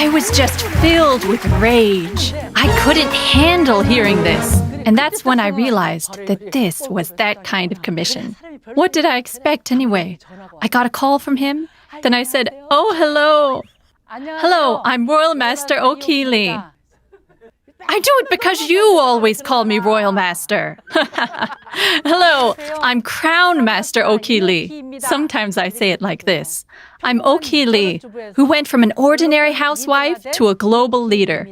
I was just filled with rage. I couldn't handle hearing this. And that's when I realized that this was that kind of commission. What did I expect anyway? I got a call from him. Then I said, "Oh, hello. Hello, I'm Royal Master Ok Hee Lee. I do it because you always call me Royal Master." "Hello, I'm Crown Master Ok Hee Lee." Sometimes I say it like this. I'm Ok Hee Lee, who went from an ordinary housewife to a global leader.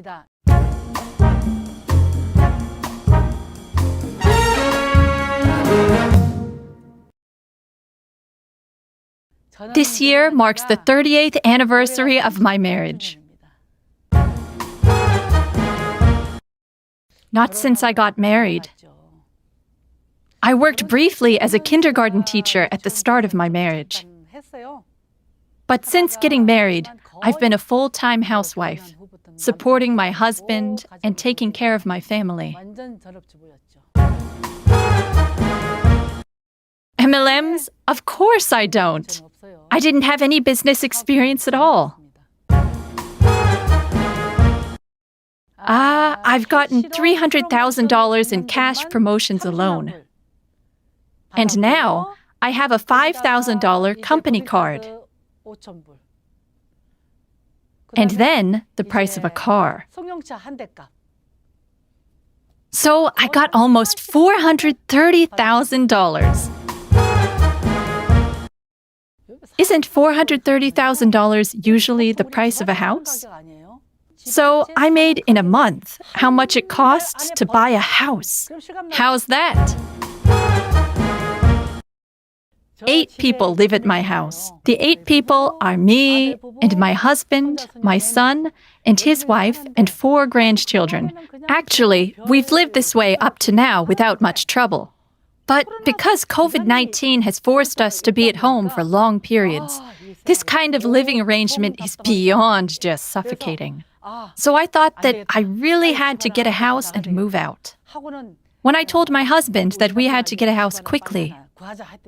This year marks the 38th anniversary of my marriage. Not since I got married. I worked briefly as a kindergarten teacher at the start of my marriage. But since getting married, I've been a full-time housewife, supporting my husband and taking care of my family. MLMs? Of course I don't. I didn't have any business experience at all. I've gotten $300,000 in cash promotions alone. And now, I have a $5,000 company card. And then, the price of a car. So, I got almost $430,000. Isn't $430,000 usually the price of a house? So I made in a month how much it costs to buy a house. How's that? 8 people live at my house. The 8 people are me and my husband, my son, and his wife, and 4 grandchildren. Actually, we've lived this way up to now without much trouble. But because COVID-19 has forced us to be at home for long periods, this kind of living arrangement is beyond just suffocating. So I thought that I really had to get a house and move out. When I told my husband that we had to get a house quickly,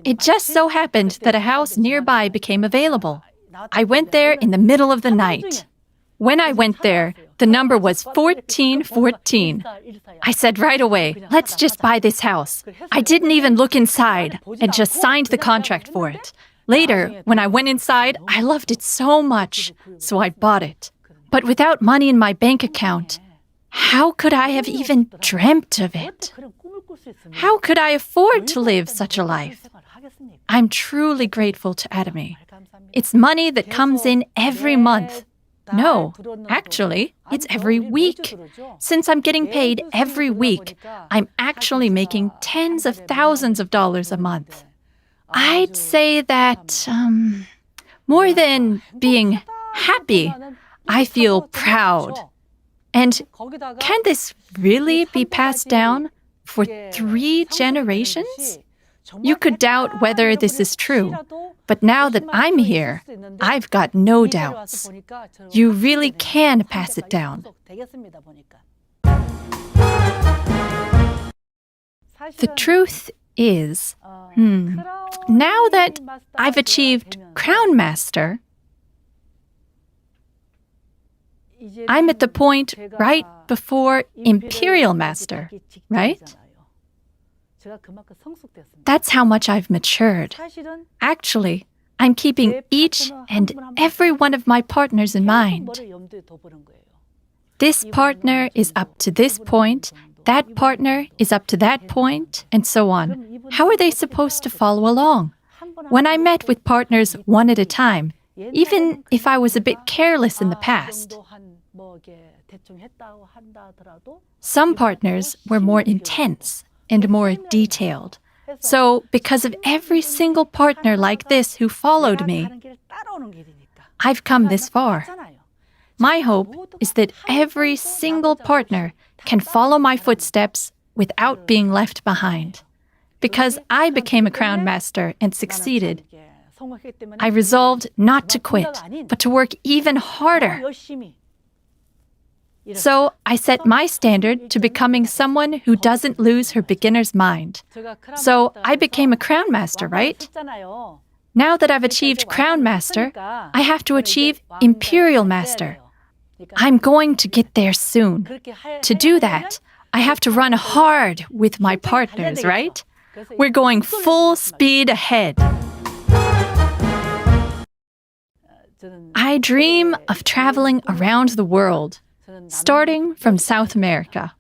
it just so happened that a house nearby became available. I went there in the middle of the night. When I went there, the number was 1414. I said right away, let's just buy this house. I didn't even look inside and just signed the contract for it. Later, when I went inside, I loved it so much, so I bought it. But without money in my bank account, how could I have even dreamt of it? How could I afford to live such a life? I'm truly grateful to Atomy. It's money that comes in every month. No, actually, it's every week. Since I'm getting paid every week, I'm actually making tens of thousands of dollars a month. I'd say that, more than being happy, I feel proud. And can this really be passed down for 3 generations? You could doubt whether this is true, but now that I'm here, I've got no doubts. You really can pass it down. The truth is, now that I've achieved Crown Master, I'm at the point right before Imperial Master, right? That's how much I've matured. Actually, I'm keeping each and every one of my partners in mind. This partner is up to this point, that partner is up to that point, and so on. How are they supposed to follow along? When I met with partners one at a time, even if I was a bit careless in the past, some partners were more intense and more detailed. So, because of every single partner like this who followed me, I've come this far. My hope is that every single partner can follow my footsteps without being left behind. Because I became a Crown Master and succeeded, I resolved not to quit, but to work even harder. So I set my standard to becoming someone who doesn't lose her beginner's mind. So I became a Crown Master, right? Now that I've achieved Crown Master, I have to achieve Imperial Master. I'm going to get there soon. To do that, I have to run hard with my partners, right? We're going full speed ahead. I dream of traveling around the world, starting from South America.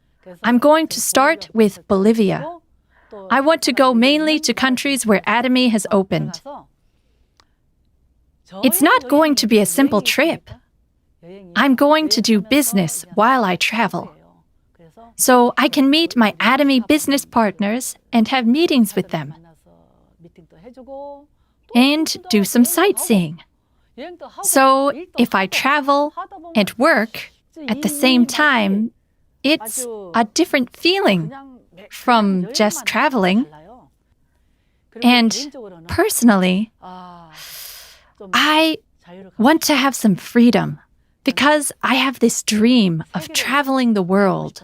I'm going to start with Bolivia. I want to go mainly to countries where Atomy has opened. It's not going to be a simple trip. I'm going to do business while I travel. So I can meet my Atomy business partners and have meetings with them. And do some sightseeing. So if I travel and work at the same time, it's a different feeling from just traveling. And personally, I want to have some freedom because I have this dream of traveling the world.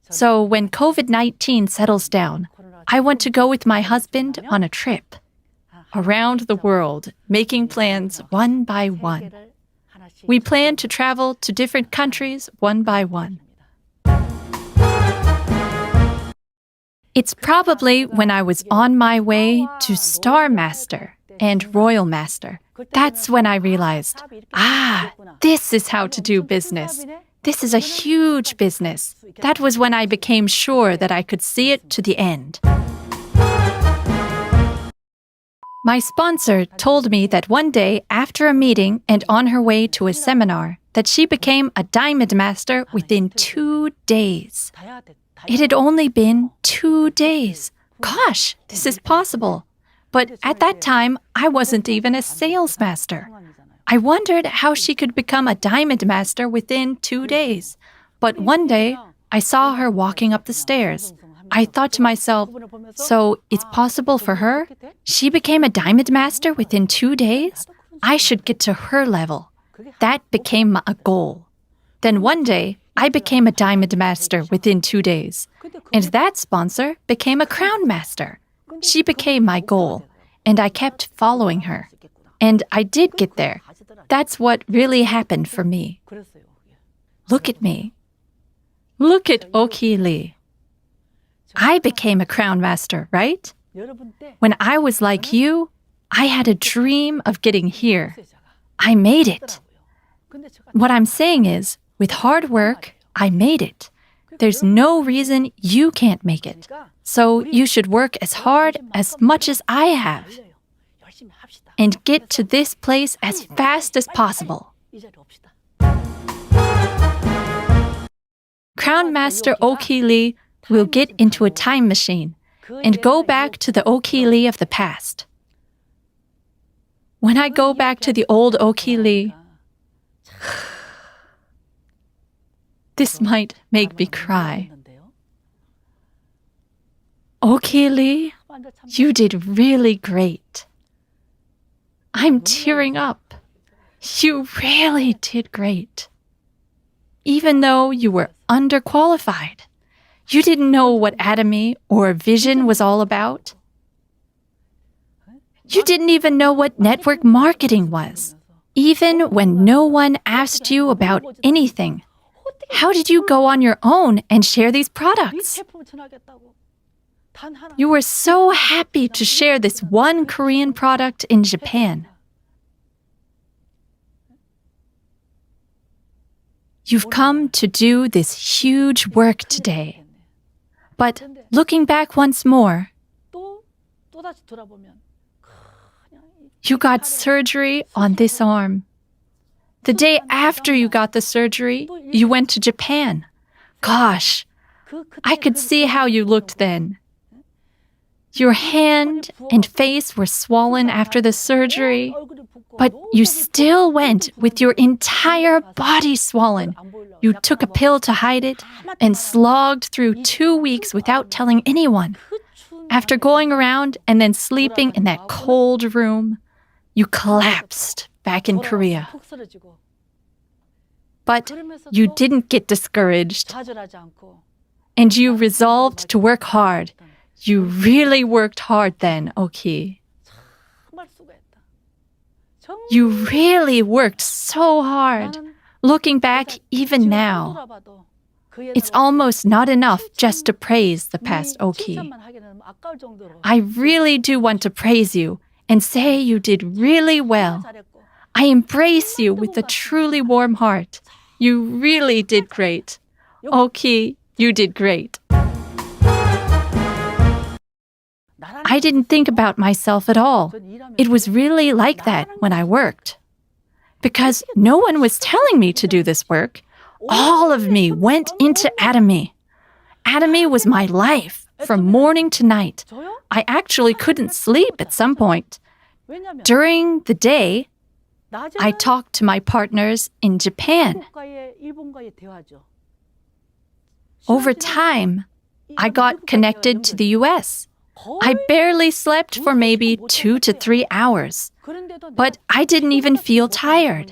So when COVID-19 settles down, I want to go with my husband on a trip around the world, making plans one by one. We plan to travel to different countries one by one. It's probably when I was on my way to Star Master and Royal Master. That's when I realized, this is how to do business. This is a huge business. That was when I became sure that I could see it to the end. My sponsor told me that one day after a meeting and on her way to a seminar, that she became a Diamond Master within 2 days. It had only been 2 days. Gosh, this is possible. But at that time, I wasn't even a sales master. I wondered how she could become a Diamond Master within 2 days. But one day, I saw her walking up the stairs. I thought to myself, so it's possible for her? She became a Diamond Master within 2 days? I should get to her level. That became a goal. Then one day, I became a Diamond Master within 2 days. And that sponsor became a Crown Master. She became my goal, and I kept following her. And I did get there. That's what really happened for me. Look at me. Look at Ok Hee Lee. I became a Crown Master, right? When I was like you, I had a dream of getting here. I made it. What I'm saying is, with hard work, I made it. There's no reason you can't make it. So you should work as hard as much as I have. And get to this place as fast as possible. Crown Master Ok Hee Lee will get into a time machine and go back to the Ok Hee Lee of the past. When I go back to the old Ok Hee Lee, this might make me cry. Ok Hee Lee, you did really great. I'm tearing up. You really did great. Even though you were underqualified. You didn't know what Atomy or Vision was all about. You didn't even know what network marketing was. Even when no one asked you about anything, how did you go on your own and share these products? You were so happy to share this one Korean product in Japan. You've come to do this huge work today. But looking back once more, you got surgery on this arm. The day after you got the surgery, you went to Japan. Gosh, I could see how you looked then. Your hand and face were swollen after the surgery, but you still went with your entire body swollen. You took a pill to hide it and slogged through 2 weeks without telling anyone. After going around and then sleeping in that cold room, you collapsed back in Korea. But you didn't get discouraged. And you resolved to work hard. You really worked hard then, Ok Hee. You really worked so hard. Looking back, even now, it's almost not enough just to praise the past Ok. I really do want to praise you and say you did really well. I embrace you with a truly warm heart. You really did great. Ok, you did great. I didn't think about myself at all. It was really like that when I worked. Because no one was telling me to do this work, all of me went into Atomy. Atomy was my life from morning to night. I actually couldn't sleep at some point. During the day, I talked to my partners in Japan. Over time, I got connected to the US. I barely slept for maybe 2 to 3 hours. But I didn't even feel tired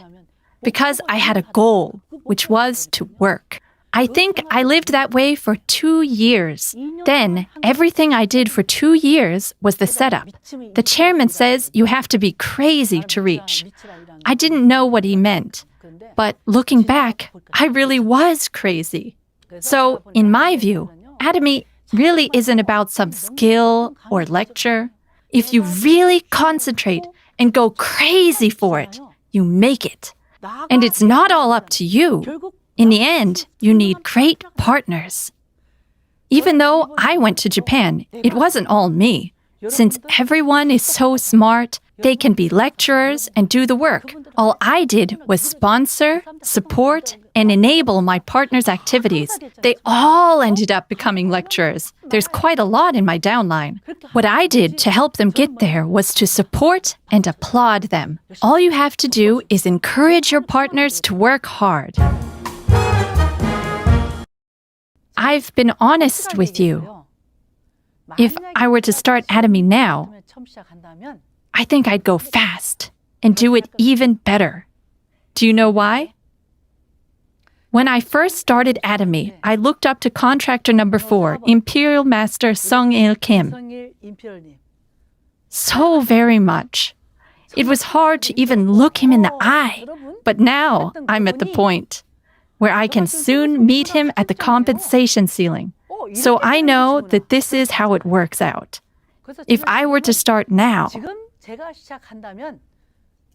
because I had a goal, which was to work. I think I lived that way for 2 years. Then, everything I did for 2 years was the setup. The chairman says you have to be crazy to reach. I didn't know what he meant. But looking back, I really was crazy. So, in my view, Atomy really isn't about some skill or lecture. If you really concentrate and go crazy for it, you make it. And it's not all up to you. In the end, you need great partners. Even though I went to Japan, it wasn't all me. Since everyone is so smart, they can be lecturers and do the work. All I did was sponsor, support, and enable my partners' activities. They all ended up becoming lecturers. There's quite a lot in my downline. What I did to help them get there was to support and applaud them. All you have to do is encourage your partners to work hard. I've been honest with you. If I were to start Atomy now, I think I'd go fast and do it even better. Do you know why? When I first started Atomy, I looked up to contractor number 4, Imperial Master Sung-il Kim, so very much. It was hard to even look him in the eye. But now I'm at the point where I can soon meet him at the compensation ceiling. So I know that this is how it works out. If I were to start now,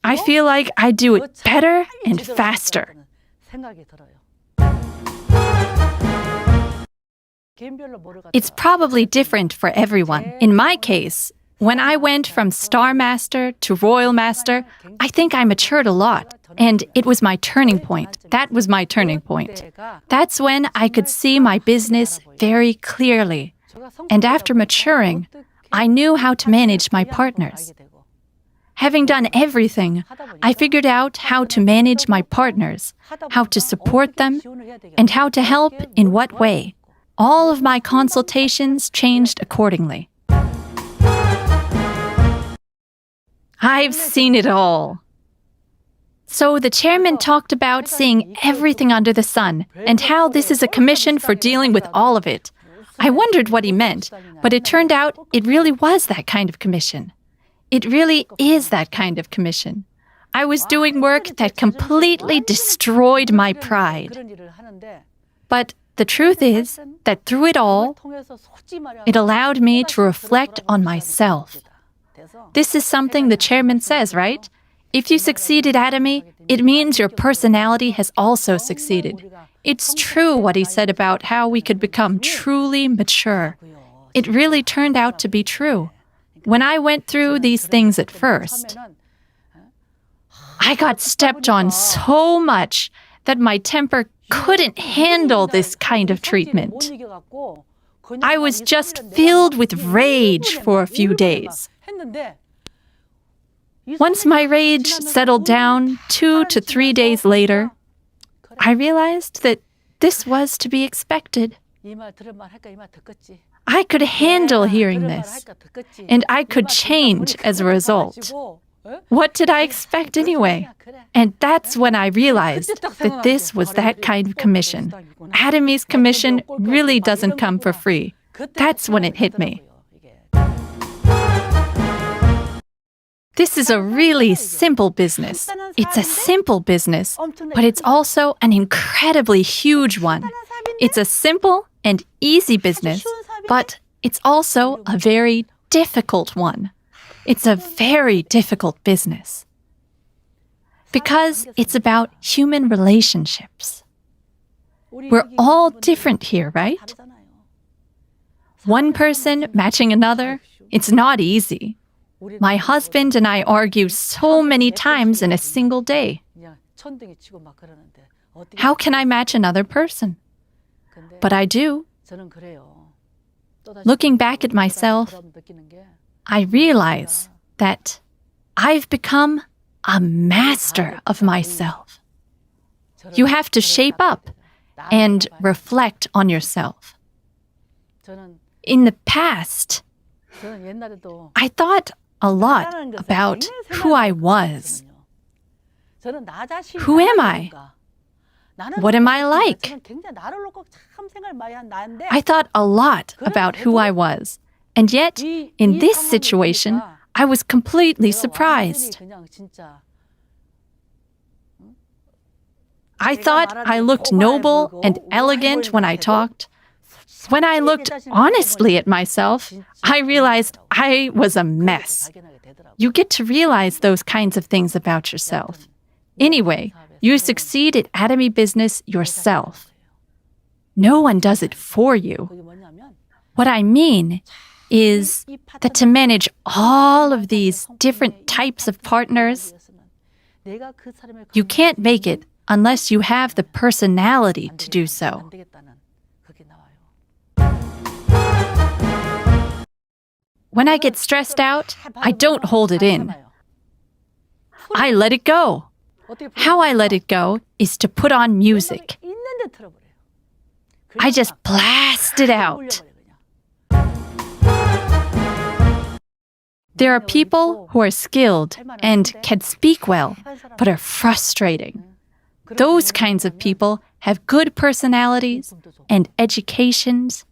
I feel like I'd do it better and faster. It's probably different for everyone. In my case, when I went from Star Master to Royal Master, I think I matured a lot. And it was my turning point. That was my turning point. That's when I could see my business very clearly. And after maturing, I knew how to manage my partners. Having done everything, I figured out how to manage my partners, how to support them, and how to help in what way. All of my consultations changed accordingly. I've seen it all. So the chairman talked about seeing everything under the sun and how this is a commission for dealing with all of it. I wondered what he meant, but it turned out it really was that kind of commission. It really is that kind of commission. I was doing work that completely destroyed my pride. But the truth is that through it all, it allowed me to reflect on myself. This is something the chairman says, right? If you succeed at Atomy, it means your personality has also succeeded. It's true what he said about how we could become truly mature. It really turned out to be true. When I went through these things at first, I got stepped on so much that my temper couldn't handle this kind of treatment. I was just filled with rage for a few days. Once my rage settled down 2 to 3 days later, I realized that this was to be expected. I could handle hearing this, and I could change as a result. What did I expect anyway? And that's when I realized that this was that kind of commission. Atomy's commission really doesn't come for free. That's when it hit me. This is a really simple business. It's a simple business, but it's also an incredibly huge one. It's a simple and easy business, but it's also a very difficult one. It's a very difficult business. Because it's about human relationships. We're all different here, right? One person matching another, it's not easy. My husband and I argue so many times in a single day. How can I match another person? But I do. Looking back at myself, I realize that I've become a master of myself. You have to shape up and reflect on yourself. In the past, I thought a lot about who I was. Who am I? What am I like? I thought a lot about who I was. And yet, in this situation, I was completely surprised. I thought I looked noble and elegant when I talked. When I looked honestly at myself, I realized I was a mess. You get to realize those kinds of things about yourself. Anyway, you succeed at Atomy business yourself. No one does it for you. What I mean is that to manage all of these different types of partners, you can't make it unless you have the personality to do so. When I get stressed out, I don't hold it in. I let it go. How I let it go is to put on music. I just blast it out. There are people who are skilled and can speak well, but are frustrating. Those kinds of people have good personalities and educations,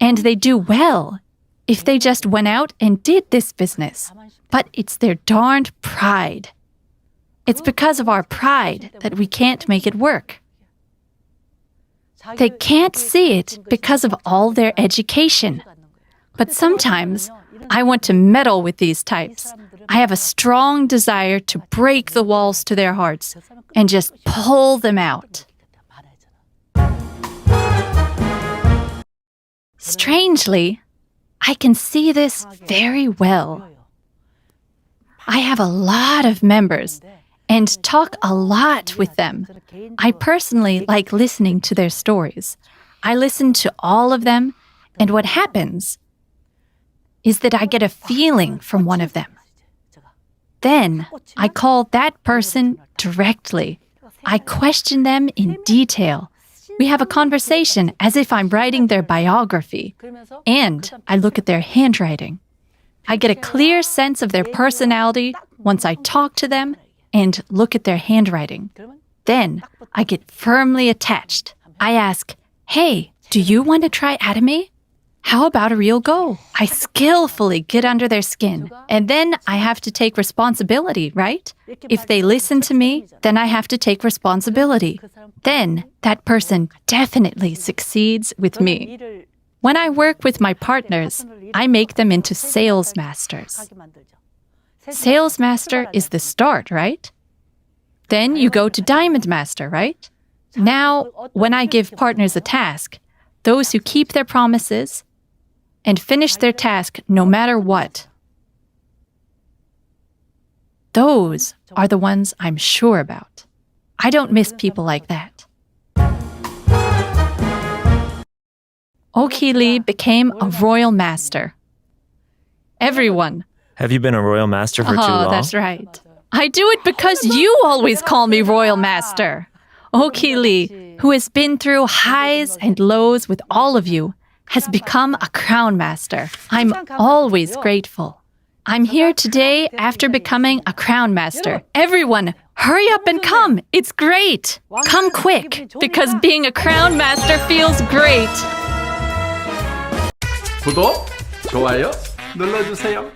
and they do well if they just went out and did this business. But it's their darned pride. It's because of our pride that we can't make it work. They can't see it because of all their education. But sometimes I want to meddle with these types. I have a strong desire to break the walls to their hearts and just pull them out. Strangely, I can see this very well. I have a lot of members and talk a lot with them. I personally like listening to their stories. I listen to all of them, and what happens is that I get a feeling from one of them. Then I call that person directly. I question them in detail. We have a conversation as if I'm writing their biography, and I look at their handwriting. I get a clear sense of their personality once I talk to them and look at their handwriting. Then I get firmly attached. I ask, "Hey, do you want to try Atomy? How about a real go?" I skillfully get under their skin, and then I have to take responsibility, right? If they listen to me, then I have to take responsibility. Then that person definitely succeeds with me. When I work with my partners, I make them into sales masters. Sales master is the start, right? Then you go to diamond master, right? Now, when I give partners a task, those who keep their promises and finish their task no matter what, those are the ones I'm sure about. I don't miss people like that. Ok Hee Lee became a royal master. Everyone. Have you been a royal master for too long? Oh, that's right. I do it because you always call me royal master. Ok Hee Lee, who has been through highs and lows with all of you, has become a crown master. I'm always grateful. I'm here today after becoming a crown master. Everyone, hurry up and come. It's great. Come quick, because being a crown master feels great. 구독, 좋아요 눌러주세요.